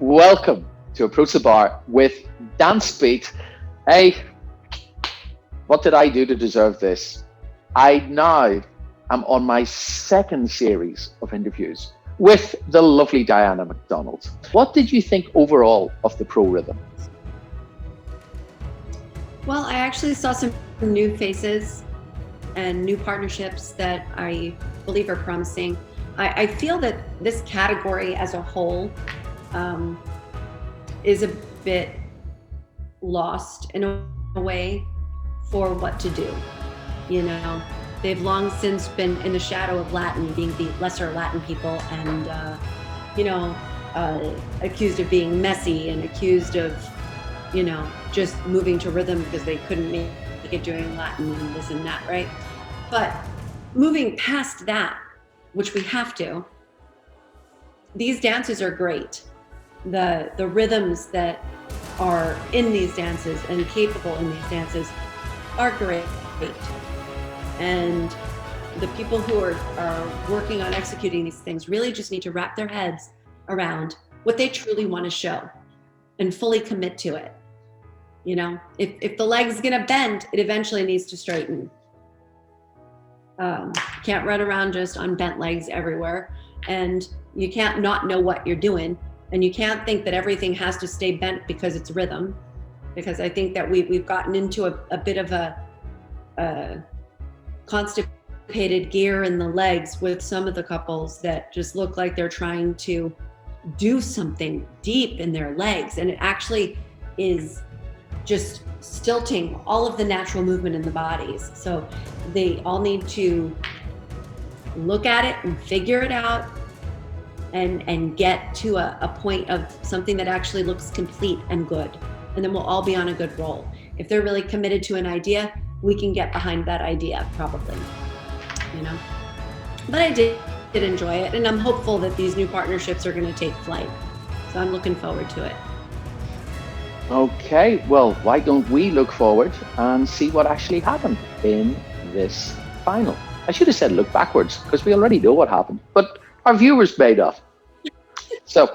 Welcome to Approach the Bar with Dancebeat. Hey, what did I do to deserve this? I now am on my second series of interviews with the lovely Diana McDonald. What did you think overall of the Pro Rhythm? Well, I actually saw some new faces and new partnerships that I believe are promising. I feel that this category as a whole is a bit lost in a way for what to do. You know, they've long since been in the shadow of Latin, being the lesser Latin people, and accused of being messy and accused of, just moving to rhythm because they couldn't make it doing Latin and this and that, right? But moving past that, which we have to, these dances are great. The rhythms that are in these dances and capable in these dances are great. And the people who are working on executing these things really just need to wrap their heads around what they truly want to show and fully commit to it. You know, if the leg's gonna bend, it eventually needs to straighten. Can't run around just on bent legs everywhere, and you can't not know what you're doing, and you can't think that everything has to stay bent because it's rhythm, because I think that we've gotten into a bit of a constipated gear in the legs with some of the couples that just look like they're trying to do something deep in their legs, and it actually is just stilting all of the natural movement in the bodies. So they all need to look at it and figure it out and get to a point of something that actually looks complete and good. And then we'll all be on a good roll. If they're really committed to an idea, we can get behind that idea probably, But I did enjoy it, and I'm hopeful that these new partnerships are going to take flight. So I'm looking forward to it. Okay, well, why don't we look forward and see what actually happened in this final? I should have said look backwards because we already know what happened, but our viewers may not. So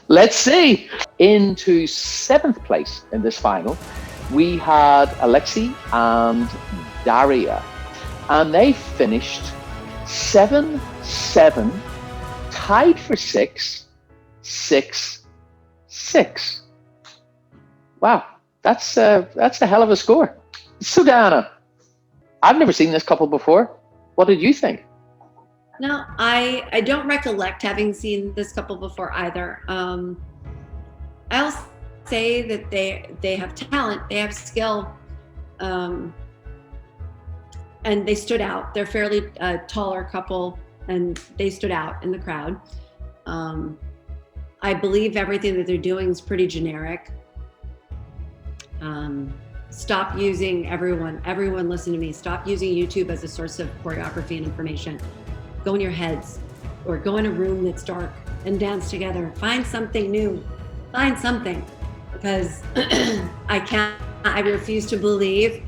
let's see. Into seventh place in this final, we had Alexey and Daria, and they finished 7-7, tied for 6-6-6. Wow, that's a hell of a score. So Diana, I've never seen this couple before. What did you think? No, I don't recollect having seen this couple before either. I'll say that they have talent, they have skill, and they stood out. They're fairly taller couple, and they stood out in the crowd. I believe everything that they're doing is pretty generic. Stop using everyone listen to me. Stop using YouTube as a source of choreography and information. Go in your heads or go in a room that's dark and dance together. Find something new. Find something. Because I refuse to believe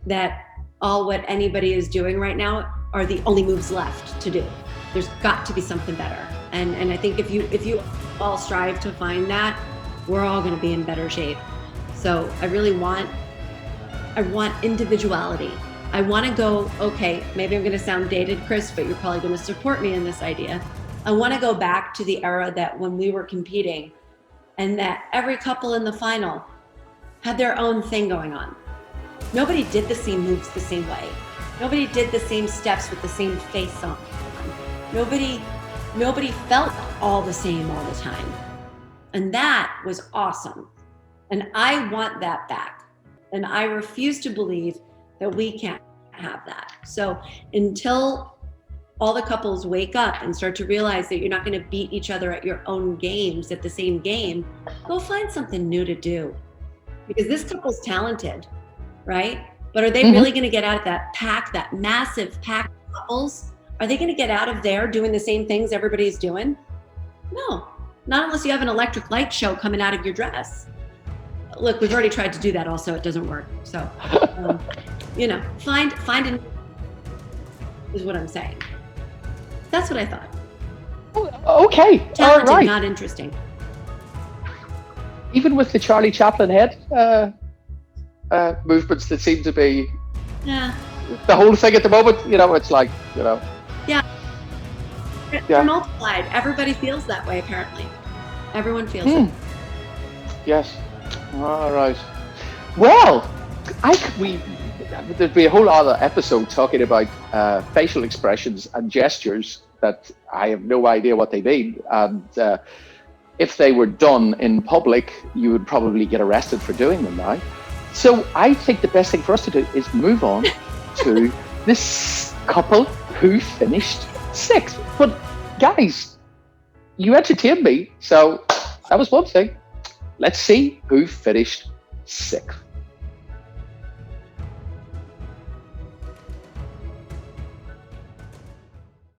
that all what anybody is doing right now are the only moves left to do. There's got to be something better. And I think if you all strive to find that, we're all going to be in better shape. So I want individuality. I want to go, okay, maybe I'm going to sound dated, Chris, but you're probably going to support me in this idea. I want to go back to the era that when we were competing and that every couple in the final had their own thing going on. Nobody did the same moves the same way. Nobody did the same steps with the same face on. Nobody felt all the same all the time. And that was awesome. And I want that back. And I refuse to believe that we can't have that. So until all the couples wake up and start to realize that you're not going to beat each other at your own games at the same game, go find something new to do. Because this couple's talented, right? But are they really going to get out of that pack, that massive pack of couples? Are they going to get out of there doing the same things everybody's doing? No, not unless you have an electric light show coming out of your dress. Look, we've already tried to do that also. It doesn't work. So, find an is what I'm saying. That's what I thought. Okay, Talented, all right. not interesting. Even with the Charlie Chaplin head movements that seem to be Yeah. the whole thing at the moment, it's like, They're multiplied. Everybody feels that way, apparently. Everyone feels it. Yes. All right. Well, there'd be a whole other episode talking about facial expressions and gestures that I have no idea what they mean. And if they were done in public, you would probably get arrested for doing them now. So I think the best thing for us to do is move on to this couple who finished sixth. But guys, you entertained me, so that was one thing. Let's see who finished sixth.